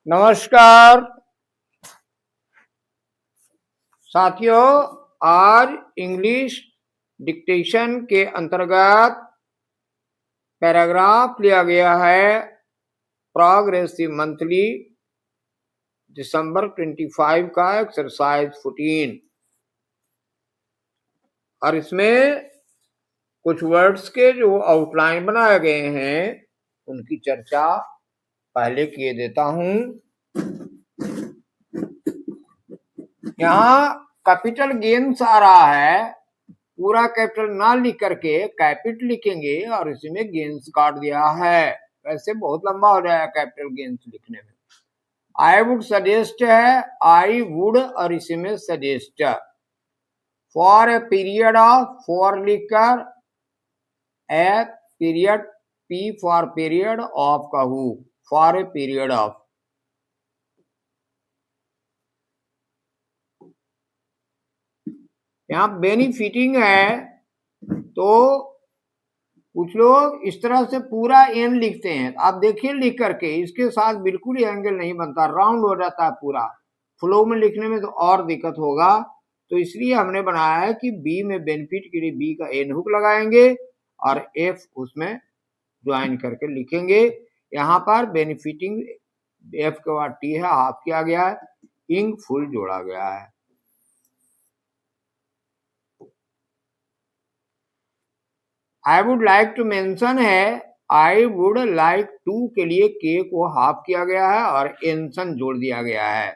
नमस्कार साथियों, आज इंग्लिश डिक्टेशन के अंतर्गत पैराग्राफ लिया गया है प्रोग्रेसिव मंथली दिसंबर 25 का एक्सरसाइज 14 और इसमें कुछ वर्ड्स के जो आउटलाइन बनाए गए हैं उनकी चर्चा पहले किए देता हूं। यहाँ कैपिटल गेन्स आ रहा है, पूरा कैपिटल ना लिख करके कैपिटल लिखेंगे और इसी में गेन्स काट दिया है। वैसे बहुत लंबा हो जाएगा कैपिटल गेन्स लिखने में। आई वुड सजेस्ट है, आई वुड और इसी में suggest. For a period of, for लिखकर a period, P for period, of का हु, फॉर ए पीरियड ऑफ। यहाँ बेनिफिटिंग है तो कुछ लोग इस तरह से पूरा एन लिखते हैं। आप देखिए लिख करके इसके साथ बिल्कुल ही एंगल नहीं बनता, राउंड हो जाता है पूरा। फ्लो में लिखने में तो और दिक्कत होगा, तो इसलिए हमने बनाया है कि बी में बेनिफिट के लिए बी का एन हुक लगाएंगे और एफ उसमें ज्वाइन करके लिखेंगे। यहाँ पर बेनिफिटिंग एफ के बाद टी है, हाफ किया गया है, इंग फुल जोड़ा गया है। I would like to mention है, आई वुड लाइक टू के लिए के को हाफ किया गया है और एंसन जोड़ दिया गया है।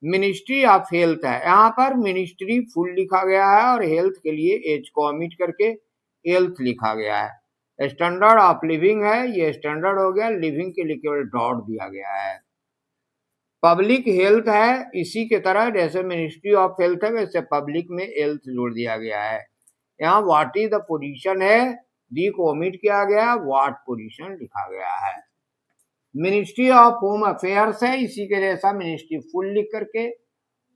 मिनिस्ट्री ऑफ हेल्थ है, यहाँ पर मिनिस्ट्री फुल लिखा गया है और हेल्थ के लिए एच को ओमिट करके हेल्थ लिखा गया है। स्टैंडर्ड ऑफ लिविंग है, ये स्टैंडर्ड हो गया, लिविंग के लिए केवल डॉट दिया गया है। पब्लिक हेल्थ है, इसी के तरह जैसे मिनिस्ट्री ऑफ हेल्थ है वैसे पब्लिक में हेल्थ जोड़ दिया गया है। यहाँ व्हाट इज द पोजीशन है, डी को ओमिट किया गया, व्हाट पोजीशन लिखा गया है। मिनिस्ट्री ऑफ होम अफेयर्स है, इसी के जैसा मिनिस्ट्री फुल लिख करके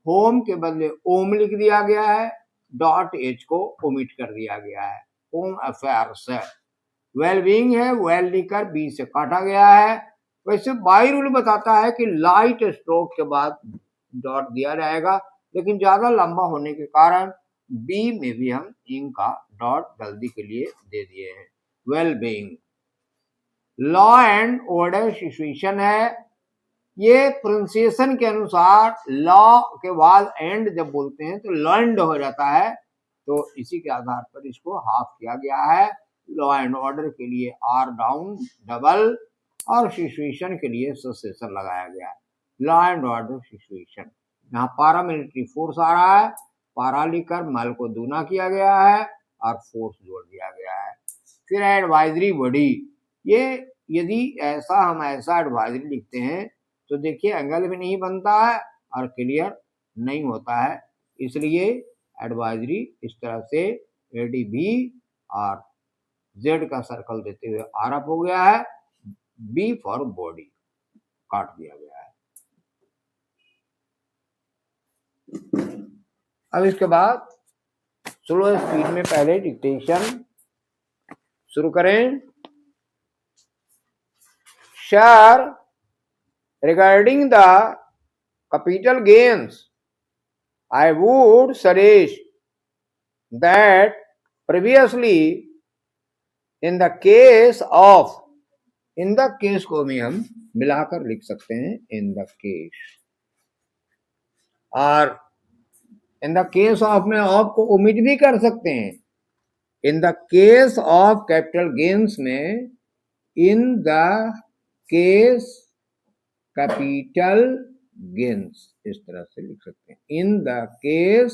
होम के बदले ओम लिख दिया गया है, डॉट एच को ओमिट कर दिया गया है, होम अफेयर्स है। वेलबींग है, वेल लिखकर बी से काटा गया है। वैसे बाई रूल बताता है कि लाइट स्ट्रोक के बाद डॉट दिया जाएगा, लेकिन ज्यादा लंबा होने के कारण बी में भी हम इंग का डॉट जल्दी के लिए दे दिए हैं। Well being. Law and order situation है, ये प्रोनाउंसिएशन के अनुसार लॉ के बाद एंड जब बोलते हैं तो लर्नड हो जाता है, तो इसी के आधार पर इसको हाफ किया गया है। लॉ एंड ऑर्डर के लिए आर डाउन डबल और सिचुएशन के लिए ससेशन लगाया गया है। Law and order situation. यहाँ पारा मिलिट्री फोर्स आ रहा है, पारा लिखकर मल को दूना किया गया है और फोर्स जोड़ दिया गया है। फिर एडवाइजरी बॉडी, ये यदि ऐसा हम ऐसा एडवाइजरी लिखते हैं तो देखिए एंगल भी नहीं बनता है और क्लियर नहीं होता है, इसलिए एडवाइजरी इस तरह से एडीबी और जेड का सर्कल देते हुए आर अप हो गया है, बी फॉर बॉडी काट दिया गया है। अब इसके बाद स्लो स्पीड में पहले डिक्टेशन शुरू करें। Sir, regarding the capital gains, I would suggest that previously in the case of, in the case को भी हम मिलाकर लिख सकते हैं, in the case, और in the case of में ऑफ को ओमिट भी कर सकते हैं। in the case of capital gains में in the case capital gains इस तरह से लिख सकते हैं, in the case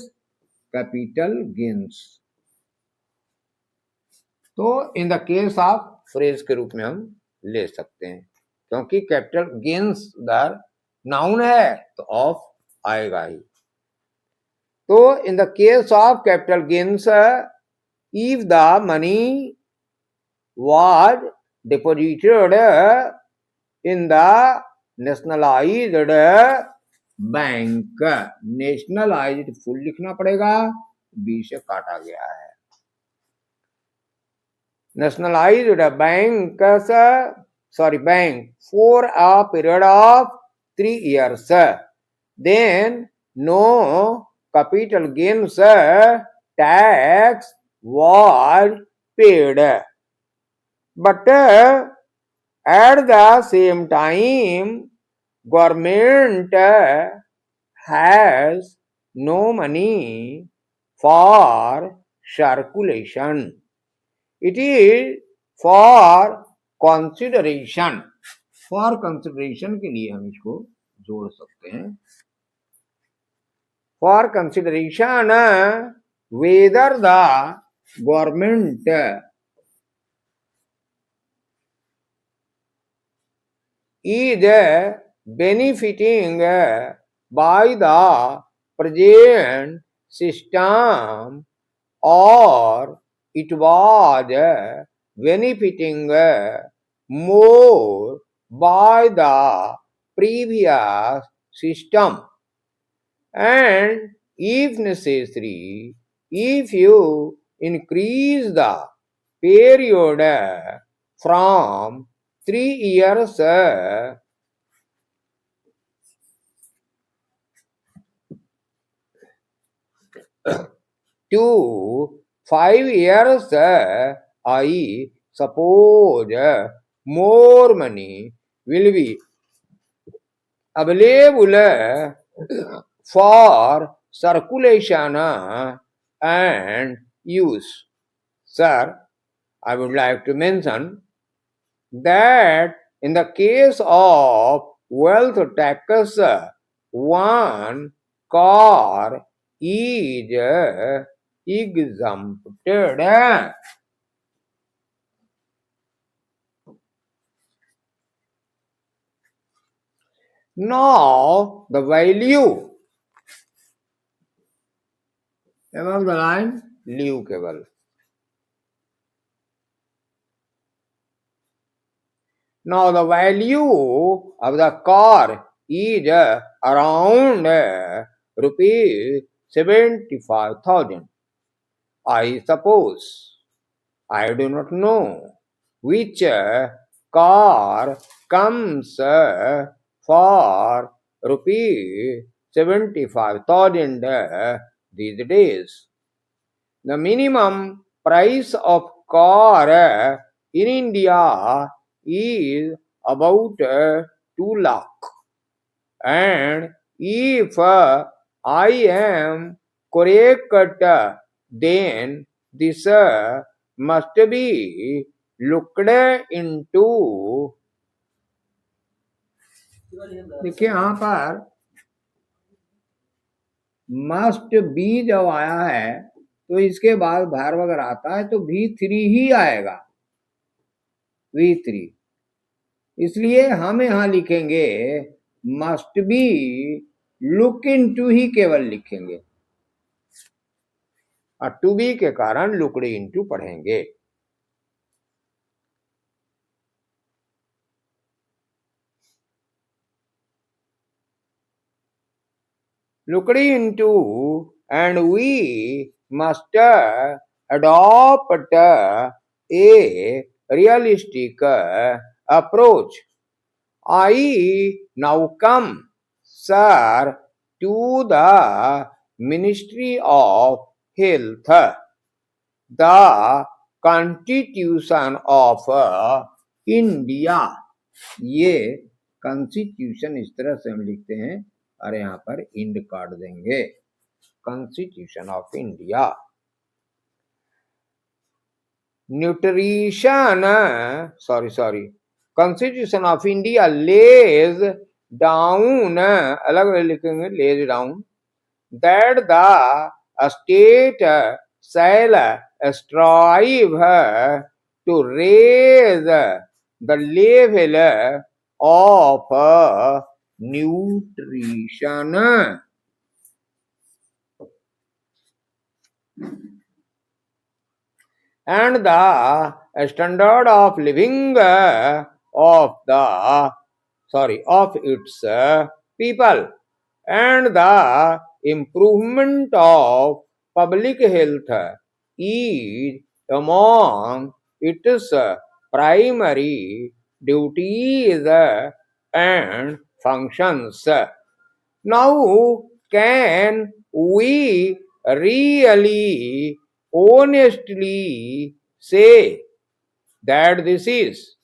capital gains. तो in the case of phrase के रूप में हम ले सकते हैं, क्योंकि कैपिटल गेन्स उधर नाउन है तो ऑफ आएगा ही। तो in the case of capital gains, if the money was deposited in the nationalised bank, nationalised full लिखना पड़ेगा, बी से काटा गया है। Nationalised bank bank for a period of 3 years. Then no capital gains tax was paid. But at the same time, government has no money for circulation. It is for consideration. For consideration के लिए हम इसको जोड़ सकते हैं. For consideration whether the government is benefiting by the present system or it was benefiting more by the previous system, and if necessary, if you increase the period from 3 years to 5 years, I suppose more money will be available for circulation and use. Sir, I would like to mention that in the case of wealth tax, one car is exempted. Now the value above the line livable. Now the value of the car is around rupees 75,000. I suppose, I do not know which car comes for rupees 75,000 these days. The minimum price of car in India is about 2 lakh. And if I am correct, then this must be looked into. देखिए यहाँ पर must be जब आया है तो इसके बाद भार वगैरह आता है तो V3 ही आएगा, V3. इसलिए हम यहाँ लिखेंगे मस्ट बी लुक इनटू ही केवल लिखेंगे और टू बी के कारण लुकड इनटू पढ़ेंगे. Looked into, and we must adopt a realistic approach. I now come, sir, to the Ministry of Health. The Constitution of India. ये कॉन्स्टिट्यूशन इस तरह से हम लिखते हैं और यहाँ पर इंड काट देंगे. Constitution of India. Nutrition constitution of India lays down, अलग अलग लिखेंगे, lays down that the state shall strive to raise the level of nutrition. And the standard of living of its people, and the improvement of public health is among its primary duties and functions. Now, can we really honestly say that this is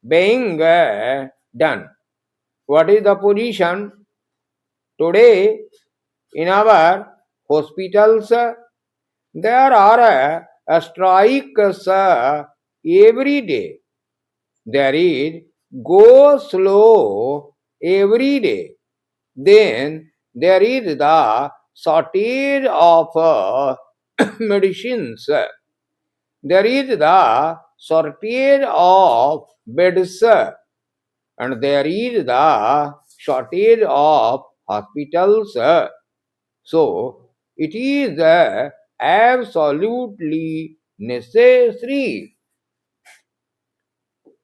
being done? What is the position today in our hospitals? There are strikes every day. There is go slow every day. Then there is the shortage of medicines. There is the shortage of beds, and there is the shortage of hospitals. So it is absolutely necessary.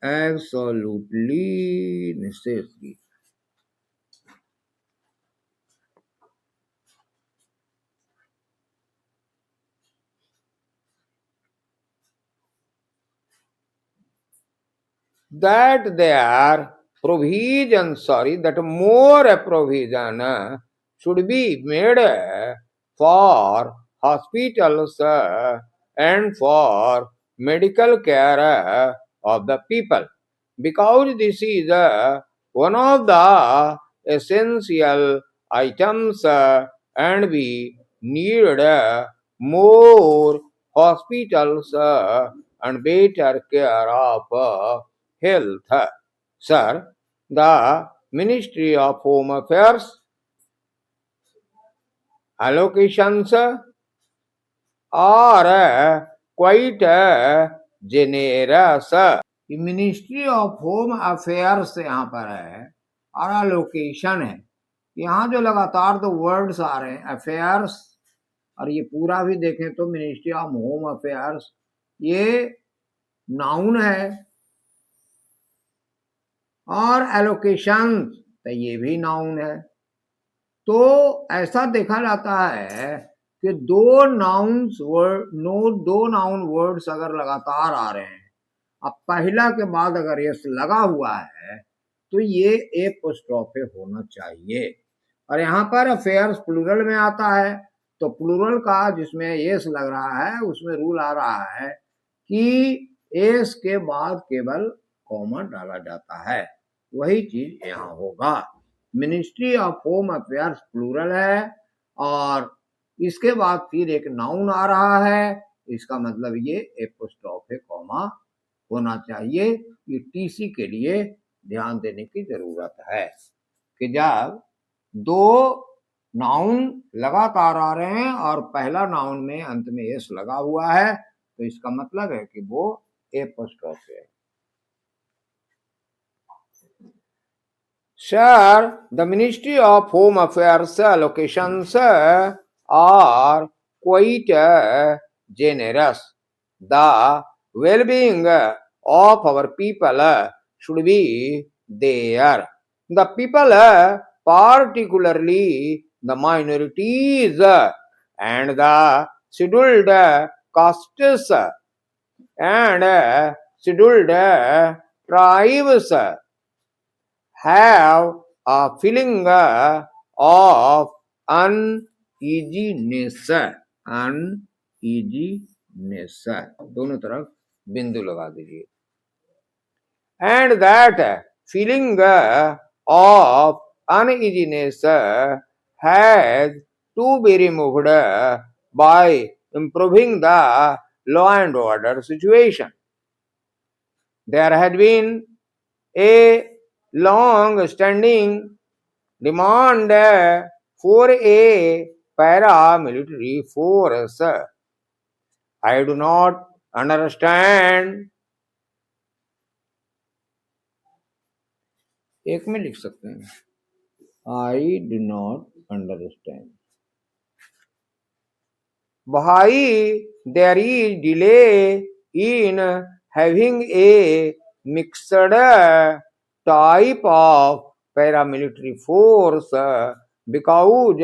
Absolutely necessary. That that more provision should be made for hospitals and for medical care of the people, because this is one of the essential items, and we need more hospitals and better care of health. Sir, the Ministry of Home Affairs allocations are quite generous. Ministry of home affairs यहाँ पर है और allocation है। यहाँ जो लगातार दो words आ रहे हैं, अफेयर्स, और ये पूरा भी देखें तो मिनिस्ट्री ऑफ होम अफेयर्स, ये नाउन है, और एलोकेशन तो ये भी नाउन है। तो ऐसा देखा जाता है कि दो नाउन वर्ड्स अगर लगातार आ रहे हैं, अब पहला के बाद अगर यस लगा हुआ है तो ये एपोस्ट्रोफे होना चाहिए। और यहाँ पर अफेयर्स प्लूरल में आता है, तो प्लूरल का जिसमें एस लग रहा है उसमें रूल आ रहा है कि एस के बाद केवल कॉमा डाला जाता है। वही चीज यहाँ होगा। Ministry of home affairs plural है और इसके बाद फिर एक नाउन आ रहा है, इसका मतलब ये एपोस्ट्रोफे कॉमा होना चाहिए। ये टीसी के लिए ध्यान देने की जरूरत है कि जब दो नाउन लगातार आ रहे हैं और पहला नाउन में अंत में एस लगा हुआ है तो इसका मतलब है कि वो एपोस्ट्रोफे है। Sir, the Ministry of Home Affairs allocations are quite generous. The well-being of our people should be there. The people, particularly the minorities and the scheduled castes and scheduled tribes, have a feeling of uneasiness. uneasiness, दोनों तरफ बिंदु लगा दीजिए। And that feeling of uneasiness has to be removed by improving the law and order situation. There had been a long-standing demand for a paramilitary force. I do not understand. एक में लिख सकते हैं, I do not understand. Why there is delay in having a mixed type of paramilitary force, because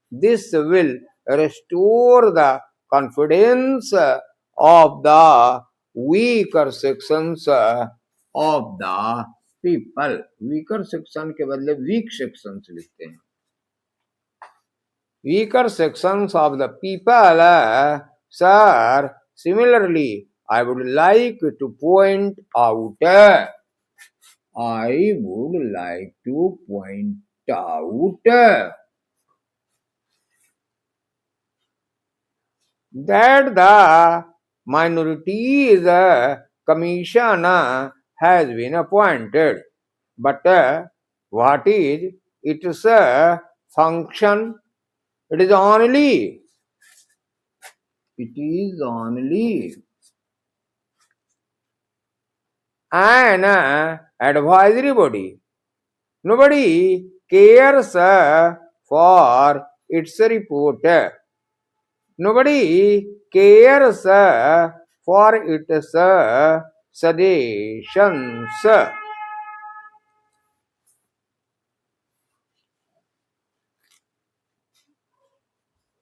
this will restore the confidence of the weaker sections of the people. Weaker section के बदले weak sections लिखते हैं. Weaker sections of the people, sir. Similarly, I would like to point out. I would like to point out that the minorities commission has been appointed, but what is its function? It is only an advisory body. Nobody cares for its report. Nobody cares for its suggestions.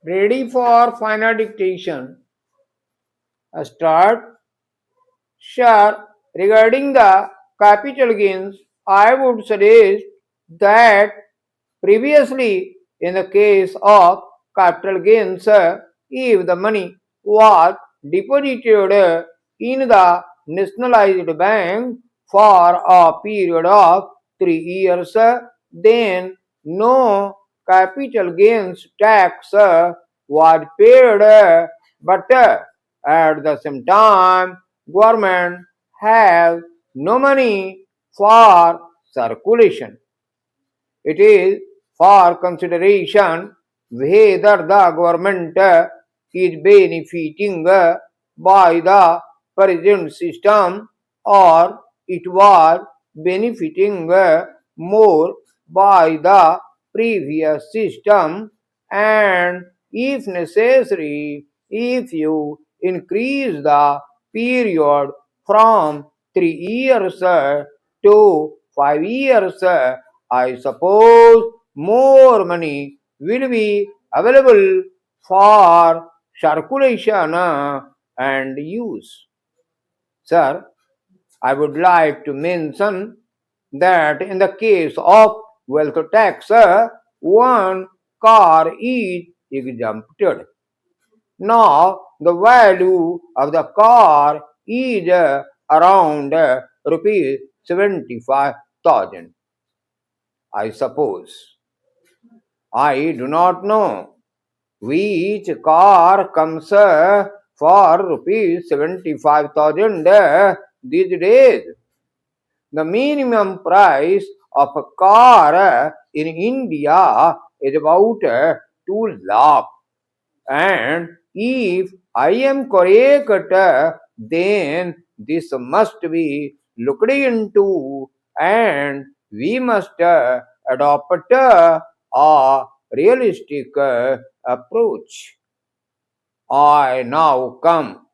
Ready for final dictation. Start. Sure, regarding the capital gains, I would suggest that previously, in the case of capital gains, if the money was deposited in the nationalized bank for a period of 3 years, then no capital gains tax was paid, but at the same time, government has no money for circulation. It is for consideration whether the government is benefiting by the present system or it was benefiting more by the previous system, and if necessary, if you increase the period from 3 years to 5 years, I suppose more money will be available for circulation and use. Sir, I would like to mention that in the case of wealth tax, one car is exempted. Now, the value of the car is around rupees 75,000. I suppose. I do not know which car comes for rupees 75,000 these days. The minimum price of a car in India is about 2 lakh. And if I am correct, then this must be looked into and we must adopt a realistic approach. I now come,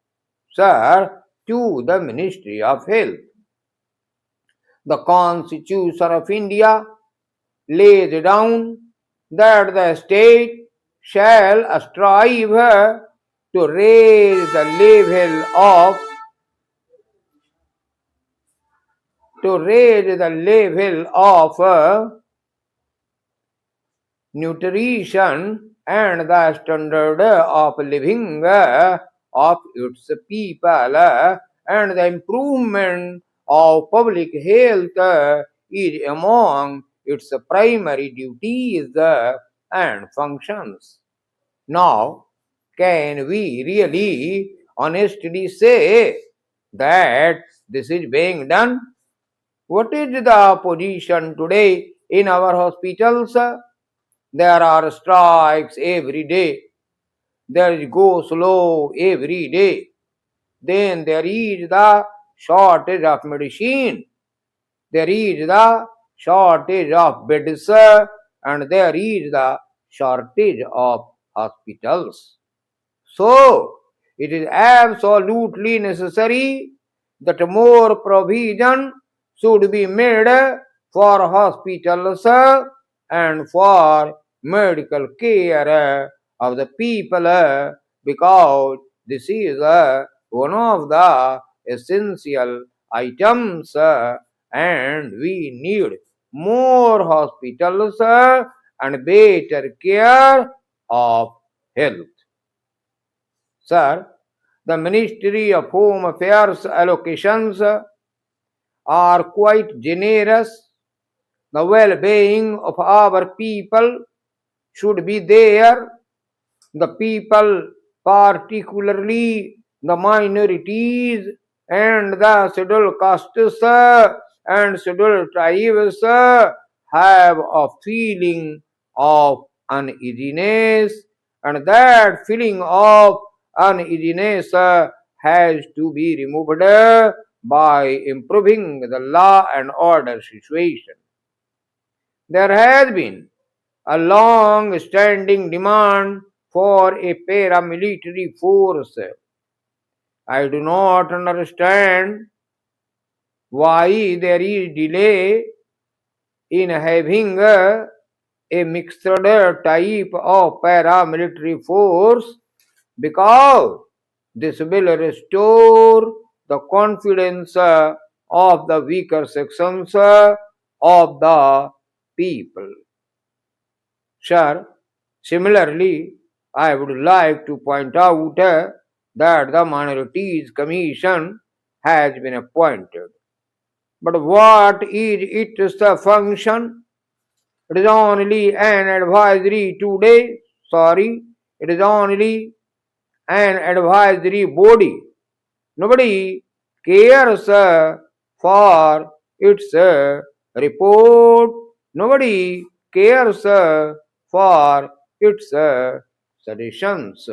sir, to the Ministry of Health. The Constitution of India lays down that the state shall strive to raise the level of nutrition and the standard of living of its people, and the improvement of public health is among its primary duties and functions. Now, can we really honestly say that this is being done? What is the position today in our hospitals? There are strikes every day. There is go slow every day. Then there is the shortage of medicine. There is the shortage of beds and there is the shortage of hospitals. So, it is absolutely necessary that more provision should be made for hospitals and for medical care of the people because this is one of the essential items and we need more hospitals and better care of health. Sir, the Ministry of Home Affairs allocations are quite generous. The well-being of our people should be there. The people, particularly the minorities and the scheduled castes and scheduled tribes, have a feeling of uneasiness, and that feeling of uneasiness has to be removed by improving the law and order situation. There has been a long standing demand for a paramilitary force. I do not understand why there is delay in having a mixed type of paramilitary force, because this will restore the confidence of the weaker sections of the people. Sir, similarly, I would like to point out that the Minorities Commission has been appointed. But what is its function? It is only an advisory today. Sorry, it is only an advisory body. Nobody cares for its report. Nobody cares for its suggestions.